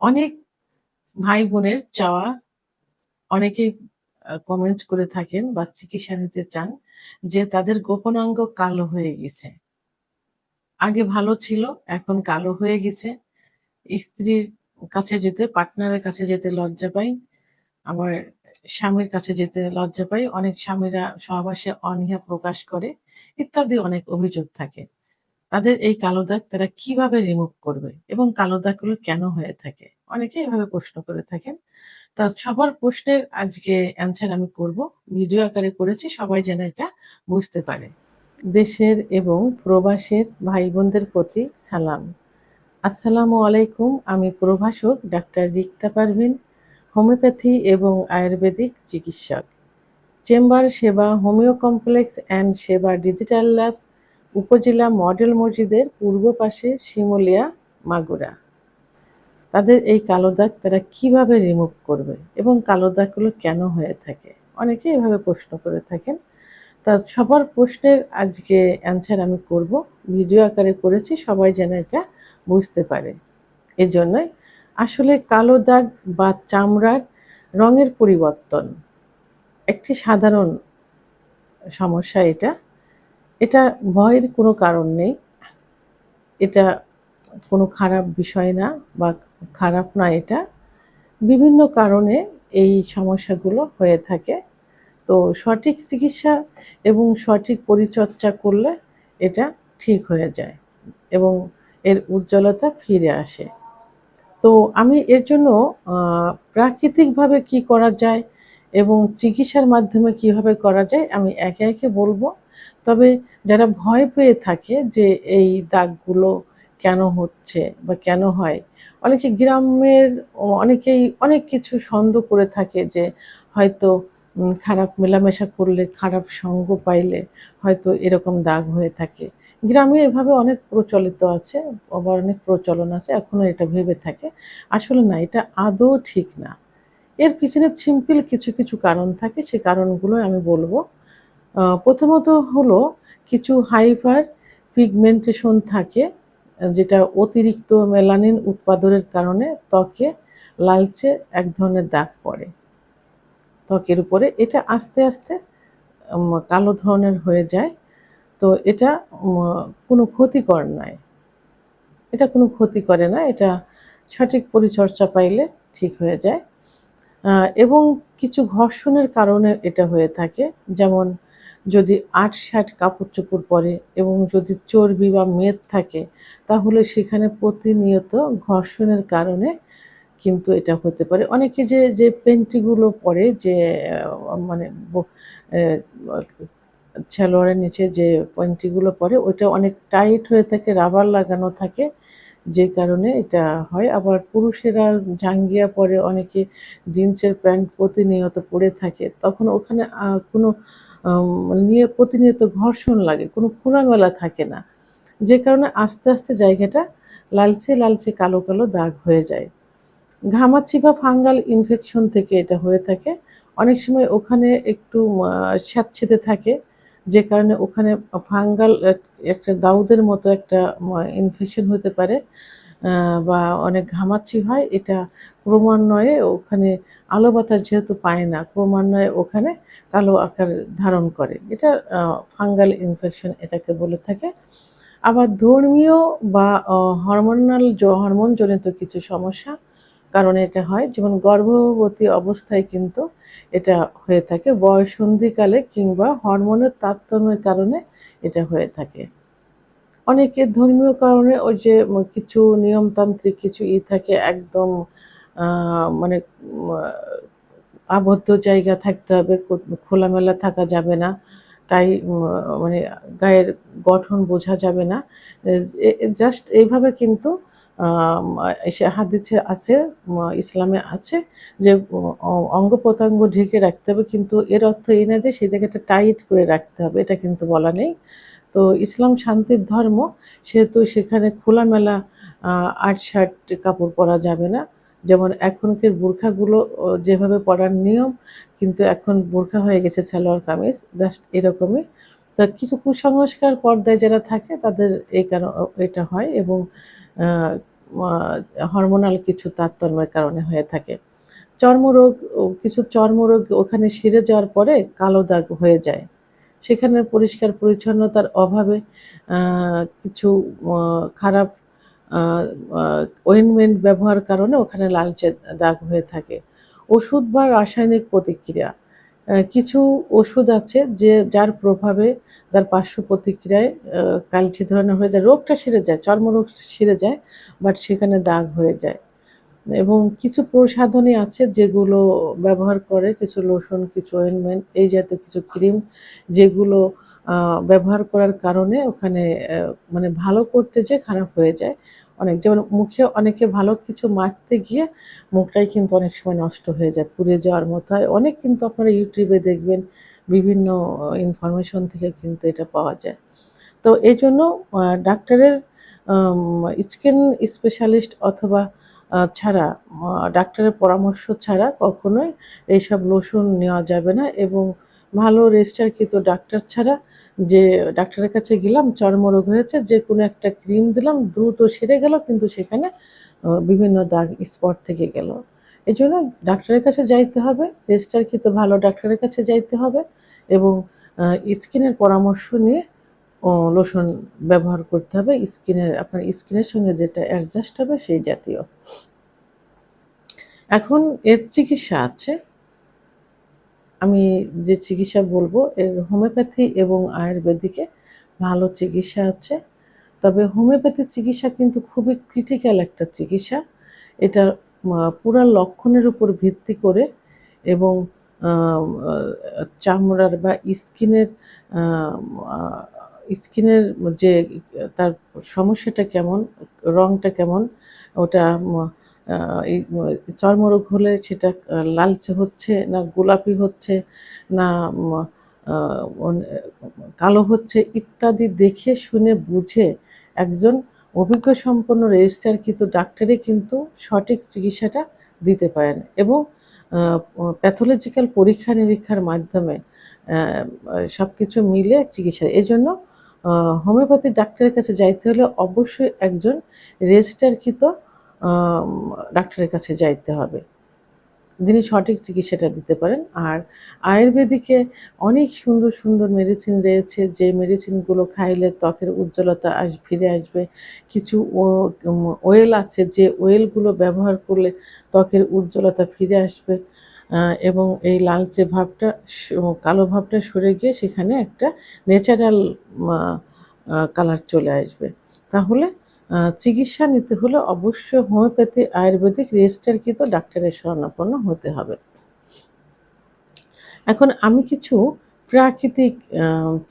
অনেক ভাই বোনের চাওয়া, অনেকেই কমেন্ট করে থাকেন বা চিকিৎসা নিতে চান যে তাদের গোপনাঙ্গ কালো হয়ে গেছে। আগে ভালো ছিল, এখন কালো হয়ে গেছে। স্ত্রীর কাছে যেতে, পার্টনারের কাছে যেতে লজ্জা পাই। আবার স্বামীর কাছে যেতে লজ্জা পাই। অনেক স্বামীরা সহবাসে অনীহা প্রকাশ করে, ইত্যাদি অনেক অভিযোগ থাকে। তাদের এই কালো দাগ তারা কিভাবে রিমুভ করবে এবং কালো দাগগুলো কেন হয়ে থাকে? অনেকেই এভাবে প্রশ্ন করে থাকেন। তা সবার প্রশ্নের আজকে অ্যান্সার আমি করব। ভিডিও আকারে করেছি, সবাই যেন এটা বুঝতে পারে। দেশের এবং প্রবাসের ভাই-বোনদের প্রতি সালাম। আসসালামু আলাইকুম। আমি প্রভাষক ডাক্তার রিক্তা পারভীন, হোমিওপ্যাথি এবং আয়ুর্বেদিক চিকিৎসক। চেম্বার সেবা হোমিও কমপ্লেক্স অ্যান্ড সেবা ডিজিটাল ল্যাব, উপজেলা মডেল মসজিদের পূর্ব পাশে, শিমুলিয়া, মাগুরা। তাদের এই কালো দাগ তারা কিভাবে রিমুভ করবে এবং কালো দাগগুলো কেন হয়ে থাকে? অনেকেই এভাবে প্রশ্ন করে থাকেন। তা সবার প্রশ্নের আজকে অ্যান্সার আমি করব। ভিডিও আকারে করেছি, সবাই যেন এটা বুঝতে পারে। এজন্যই আসলে কালো দাগ বা চামড়ার রঙের পরিবর্তন একটি সাধারণ সমস্যা এটা। এটা ভয়ের কোনো কারণ নেই। এটা কোনো খারাপ বিষয় না বা খারাপ না এটা। বিভিন্ন কারণে এই সমস্যাগুলো হয়ে থাকে। তো সঠিক চিকিৎসা এবং সঠিক পরিচর্যা করলে এটা ঠিক হয়ে যায় এবং এর উজ্জ্বলতা ফিরে আসে। তো আমি এর জন্য প্রাকৃতিকভাবে কি করা যায় এবং চিকিৎসার মাধ্যমে কিভাবে করা যায় আমি একে একে বলবো। তবে যারা ভয় পেয়ে থাকে যে এই দাগগুলো কেন হচ্ছে বা কেন হয়, অনেকে গ্রামের অনেকেই অনেক কিছু সন্দেহ করে থাকে যে হয়তো খারাপ মেলামেশা করলে, খারাপ সঙ্গ পাইলে হয়তো এরকম দাগ হয়ে থাকে। গ্রামে এভাবে অনেক প্রচলিত আছে, আবার অনেক প্রচলন আছে, এখনো এটা ভেবে থাকে। আসলে না, এটা আদৌ ঠিক না। এর পিছনে সিম্পল কিছু কিছু কারণ থাকে, সে কারণগুলো আমি বলবো। প্রথমত হলো কিছু হাইপার পিগমেন্টেশন থাকে, যেটা অতিরিক্ত মেলানিন উৎপাদনের কারণে ত্বকে লালচে এক ধরনের দাগ পড়ে ত্বকের উপরে। এটা আস্তে আস্তে কালো ধরনের হয়ে যায়। তো এটা কোনো ক্ষতিকর নয়। এটা কোনো ক্ষতি করে না। এটা সঠিক পরিচর্যা পাইলে ঠিক হয়ে যায়। এবং কিছু ঘর্ষণের কারণে এটা হয়ে থাকে। যেমন যদি আঁট-শাঁট কাপড়-চোপড় পরে এবং যদি চর্বি বা মেদ থাকে, তাহলে সেখানে প্রতিনিয়ত ঘর্ষণের কারণে কিন্তু এটা হতে পারে। অনেকে যে পেন্টিগুলো পরে, যে মানে অ্যা সালোয়ারের নিচে যে পেন্টিগুলো পরে, ওইটা অনেক টাইট হয়ে থাকে, রাবার লাগানো থাকে, যে কারণে এটা হয়। আবার পুরুষেরা জাঙ্গিয়া পরে, অনেকে জিন্সের প্যান্ট প্রতিনিয়ত পরে থাকে। তখন ওখানে কোনো নিয়ে প্রতিনিয়ত ঘর্ষণ লাগে, কোনো খোলামেলা থাকে না। যে কারণে আস্তে আস্তে জায়গাটা লালচে লালচে কালো কালো দাগ হয়ে যায়। ঘামাচি বা ফাঙ্গাল ইনফেকশন থেকে এটা হয়ে থাকে। অনেক সময় ওখানে একটু স্যাঁতসেঁতে থাকে, যে কারণে ওখানে ফাঙ্গাল একটা দাউদের মতো একটা ইনফেকশন হতে পারে, বা অনেক ঘামাচি হয়। এটা ক্রমান্বয়ে ওখানে আলো বাতাস যেহেতু পায় না, ক্রমান্বয়ে ওখানে কালো আকার ধারণ করে। এটা ফাঙ্গাল ইনফেকশন এটাকে বলে থাকে। আবার ধর্মীয় বা হরমোনজনিত কিছু সমস্যা কারণে এটা হয়। যেমন গর্ভবতী অবস্থায় কিন্তু এটা হয়ে থাকে, বয়ঃসন্ধিকালে কিংবা হরমোনের তারতম্যের কারণে এটা হয়ে থাকে। অনেকের ধর্মীয় কারণে ওই যে কিছু নিয়মতান্ত্রিক কিছু থাকে, একদম মানে আবদ্ধ জায়গা থাকতে হবে, খোলামেলা থাকা যাবে না। তাই মানে গায়ের গঠন বোঝা যাবে না। জাস্ট এইভাবে কিন্তু আম হাদিসে আছে, ইসলামে আছে যে অঙ্গ-প্রত্যঙ্গ ঢেকে রাখতে হবে। কিন্তু এর অর্থ এই না যে সেই জায়গাটা টাইট করে রাখতে হবে, এটা কিন্তু বলা নেই। তো ইসলাম শান্তির ধর্ম, সেহেতু সেখানে খোলামেলা আট-শাট কাপড় পরা যাবে না। যেমন এখনকার বোরখাগুলো যেভাবে পরার নিয়ম, কিন্তু এখন বোরখা হয়ে গেছে সালোয়ার কামিজ, জাস্ট এরকমই। তো কিছু কুসংস্কার পর্দায় যারা থাকে তাদের এই এটা হয়। এবং আ হরমোনাল কিছু তারতম্যের কারণে হয়ে থাকে। চর্মরোগ, কিছু চর্মরোগ ওখানে সেরে যাওয়ার পরে কালো দাগ হয়ে যায়। সেখানে পরিষ্কার পরিচ্ছন্নতার অভাবে কিছু খারাপ অয়েনমেন্ট ব্যবহার কারণে ওখানে লালচে দাগ হয়ে থাকে। ওষুধ বা রাসায়নিক প্রতিক্রিয়া, কিছু ওষুধ আছে যার প্রভাবে, যার পার্শ্ব প্রতিক্রিয়ায় কালচে ধরনের হয়ে যায়। রোগটা সেরে যায়, চর্মরোগ সেরে যায়, বাট সেখানে দাগ হয়ে যায়। এবং কিছু প্রসাধনী আছে যেগুলো ব্যবহার করে, কিছু লোশন, কিছু অয়েনমেন্ট, এই জাতীয় কিছু ক্রিম, যেগুলো ব্যবহার করার কারণে ওখানে মানে ভালো করতে যেয়ে খারাপ হয়ে যায় অনেক। যেমন মুখে অনেকে ভালো কিছু মাখতে গিয়ে মুখটাই কিন্তু অনেক সময় নষ্ট হয়ে যায়, পুড়ে যাওয়ার মতো হয়। অনেক কিন্তু আপনারা ইউটিউবে দেখবেন, বিভিন্ন ইনফরমেশন থেকে কিন্তু এটা পাওয়া যায়। তো এই জন্য ডাক্তারের স্কিন স্পেশালিস্ট অথবা ছাড়া, ডাক্তারের পরামর্শ ছাড়া কখনোই এইসব লোশন নেওয়া যাবে না। এবং ভালো রেজিস্টারকৃত ডাক্তার ছাড়া, যে ডাক্তারের কাছে গেলাম চর্মরোগ হয়েছে, যে কোনো একটা ক্রিম দিলাম, দ্রুত সেরে গেল, কিন্তু সেখানে বিভিন্ন দাগ স্পট থেকে গেল। এই জন্য ডাক্তারের কাছে যাইতে হবে, রেজিস্টারকৃত ভালো ডাক্তারের কাছে যাইতে হবে, এবং স্কিনের পরামর্শ নিয়ে লোশন ব্যবহার করতে হবে, আপনার স্কিনের সঙ্গে যেটা অ্যাডজাস্ট হবে সেই জাতীয়। এখন এর চিকিৎসা আছে, আমি যে চিকিৎসা বলবো, এর হোমিওপ্যাথি এবং আয়ুর্বেদিকে ভালো চিকিৎসা আছে। তবে হোমিওপ্যাথি চিকিৎসা কিন্তু খুবই ক্রিটিক্যাল একটা চিকিৎসা। এটা পুরা লক্ষণের উপর ভিত্তি করে, এবং চামড়ার বা স্কিনের যে তার সমস্যাটা কেমন, রংটা কেমন, ওটা এই চর্মরোগ হলে সেটা লালচে হচ্ছে না গোলাপি হচ্ছে না কালো হচ্ছে ইত্যাদি দেখে শুনে বুঝে একজন অভিজ্ঞ সম্পন্ন রেজিস্টারকৃত ডাক্তারই কিন্তু সঠিক চিকিৎসাটা দিতে পারেন। এবং প্যাথোলজিক্যাল পরীক্ষা নিরীক্ষার মাধ্যমে সব কিছু মিলে চিকিৎসা। এজন্য হোমিওপ্যাথি ডাক্তারের কাছে যাইতে হলে অবশ্যই একজন রেজিস্টারকৃত ডাক্তারের কাছে যাইতে হবে, যিনি সঠিক চিকিৎসাটা দিতে পারেন। আর আয়ুর্বেদিকে অনেক সুন্দর সুন্দর মেডিসিন রয়েছে, যে মেডিসিনগুলো খাইলে ত্বকের উজ্জ্বলতা ফিরে আসবে। কিছু ওয়েল আছে, যে ওয়েলগুলো ব্যবহার করলে ত্বকের উজ্জ্বলতা ফিরে আসবে, এবং এই লালচে ভাবটা, কালো ভাবটা সরে গিয়ে সেখানে একটা ন্যাচারাল কালার চলে আসবে। তাহলে চিকিৎসা নিতে হলে অবশ্যই হোমিওপ্যাথি আয়ুর্বেদিক রেজিস্টারকৃত ডাক্তারের শরণাপন্ন হতে হবে। এখন আমি কিছু প্রাকৃতিক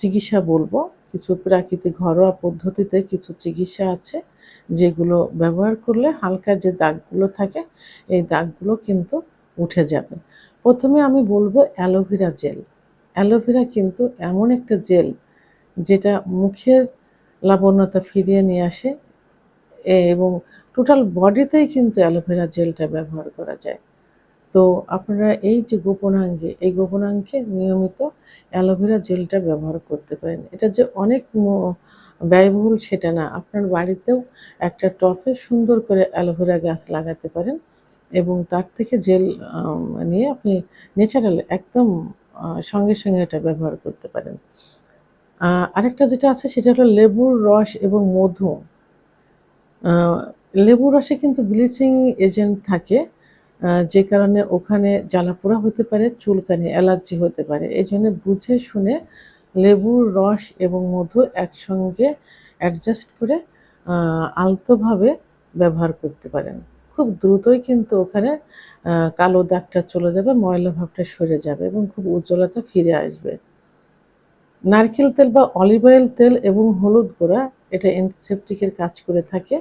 চিকিৎসা বলবো। কিছু প্রাকৃতিক ঘরোয়া পদ্ধতিতে কিছু চিকিৎসা আছে, যেগুলো ব্যবহার করলে হালকা যে দাগগুলো থাকে এই দাগগুলো কিন্তু উঠে যাবে। প্রথমে আমি বলবো অ্যালোভেরা জেল। অ্যালোভেরা কিন্তু এমন একটা জেল যেটা মুখের লাবণ্যতা ফিরিয়ে নিয়ে আসে, এবং টোটাল বডিতেই কিন্তু অ্যালোভেরা জেলটা ব্যবহার করা যায়। তো আপনারা এই যে গোপনাঙ্গে, এই গোপনাঙ্গে নিয়মিত অ্যালোভেরা জেলটা ব্যবহার করতে পারেন। এটা যে অনেক ব্যয়বহুল সেটা না, আপনার বাড়িতেও একটা টবে সুন্দর করে অ্যালোভেরা গাছ লাগাতে পারেন, এবং তার থেকে জেল নিয়ে আপনি ন্যাচারাল একদম সঙ্গে সঙ্গে এটা ব্যবহার করতে পারেন। আরেকটা যেটা আছে সেটা হলো লেবুর রস এবং মধু। লেবুর রসে কিন্তু ব্লিচিং এজেন্ট থাকে, যে কারণে ওখানে জ্বালাপোড়া হতে পারে, চুলকানি, অ্যালার্জি হতে পারে। এই জন্য বুঝে শুনে লেবুর রস এবং মধু একসঙ্গে অ্যাডজাস্ট করে আলতোভাবে ব্যবহার করতে পারেন। খুব দ্রুতই কিন্তু ওখানে কালো দাগটা চলে যাবে, ময়লা ভাবটা সরে যাবে, এবং খুব উজ্জ্বলতা ফিরে আসবে। নারকেল তেল বা অলিভ অয়েল তেল এবং হলুদ গুঁড়া, এটা অ্যান্টিসেপটিকের কাজ করে থাকে।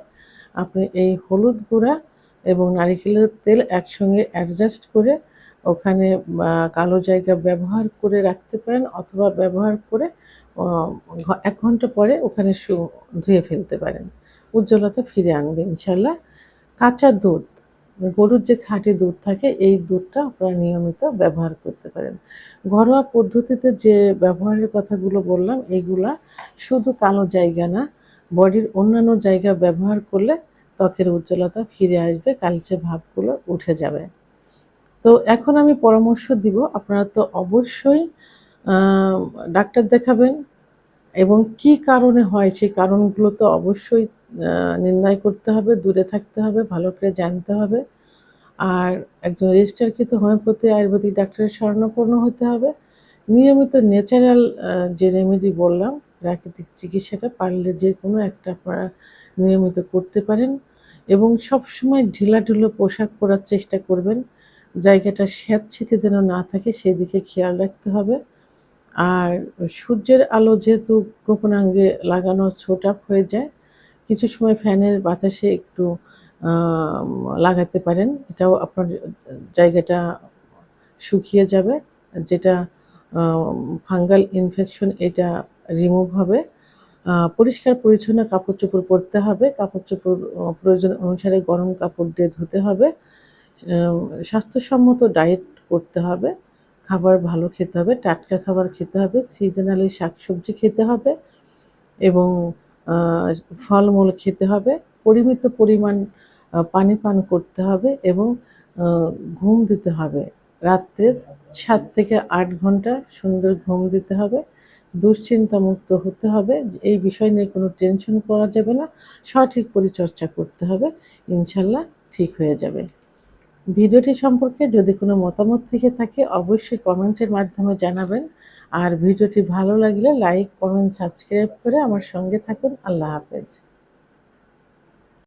আপনি এই হলুদ গুঁড়া এবং নারিকেলের তেল একসঙ্গে অ্যাডজাস্ট করে ওখানে কালো জায়গা ব্যবহার করে রাখতে পারেন, অথবা ব্যবহার করে 1 ঘন্টা পরে ওখানে ধুয়ে ফেলতে পারেন। উজ্জ্বলতা ফিরে আনবে ইনশাল্লাহ। কাঁচা দুধ, গরুর যে খাঁটি দুধ থাকে, এই দুধটা আপনারা নিয়মিত ব্যবহার করতে পারেন। ঘরোয়া পদ্ধতিতে যে ব্যবহারের কথাগুলো বললাম, এইগুলা শুধু কালো জায়গা না, বডির অন্যান্য জায়গা ব্যবহার করলে ত্বকের উজ্জ্বলতা ফিরে আসবে, কালচে ভাবগুলো উঠে যাবে। তো এখন আমি পরামর্শ দিব, আপনারা তো অবশ্যই ডাক্তার দেখাবেন এবং কি কারণে হয় সেই কারণগুলো তো অবশ্যই নির্ণয় করতে হবে, দূরে থাকতে হবে, ভালো করে জানতে হবে। আর একজন রেজিস্টারকৃত হোমিওপ্যাথি আয়ুর্বেদিক ডাক্তারের শরণাপন্ন হতে হবে। নিয়মিত ন্যাচারাল যে রেমেডি বললাম, প্রাকৃতিক চিকিৎসাটা পারলে যেকোনো একটা আপনারা নিয়মিত করতে পারেন এবং সবসময় ঢিলাঢালা পোশাক পরার চেষ্টা করবেন। জায়গাটা স্যাঁতসেঁতে যেন না থাকে সেদিকে খেয়াল রাখতে হবে। আর সূর্যের আলো যেহেতু গোপনাঙ্গে লাগানো ছোট আপ হয়ে যায়, কিছু সময় ফ্যানের বাতাসে একটু লাগাতে পারেন। এটাও আপনার জায়গাটা শুকিয়ে যাবে, যেটা ফাঙ্গাল ইনফেকশন এটা রিমুভ হবে। পরিষ্কার পরিচ্ছন্ন কাপড়-চোপড় পরতে হবে। কাপড়-চোপড় প্রয়োজন অনুসারে গরম কাপড় দিয়ে ধুতে হবে। স্বাস্থ্যসম্মত ডায়েট করতে হবে। খাবার ভালো খেতে হবে, টাটকা খাবার খেতে হবে, সিজনালি শাকসবজি খেতে হবে এবং আ ফলমূল খেতে হবে। পরিমিত পরিমাণ পানি পান করতে হবে এবং আ ঘুম দিতে হবে। রাত্রে ৭ থেকে ৮ ঘন্টা সুন্দর ঘুম দিতে হবে। দুশ্চিন্তামুক্ত হতে হবে। এই বিষয় নিয়ে কোনো টেনশন করা যাবে না। সঠিক পরিচর্যা করতে হবে। ইনশাআল্লাহ ঠিক হয়ে যাবে। ভিডিওটি সম্পর্কে যদি কোনো মতামত থেকে থাকে অবশ্যই কমেন্টের মাধ্যমে জানাবেন। আর ভিডিওটি ভালো লাগলে লাইক, কমেন্ট, সাবস্ক্রাইব করে আমার সঙ্গে থাকুন। আল্লাহ হাফেজ।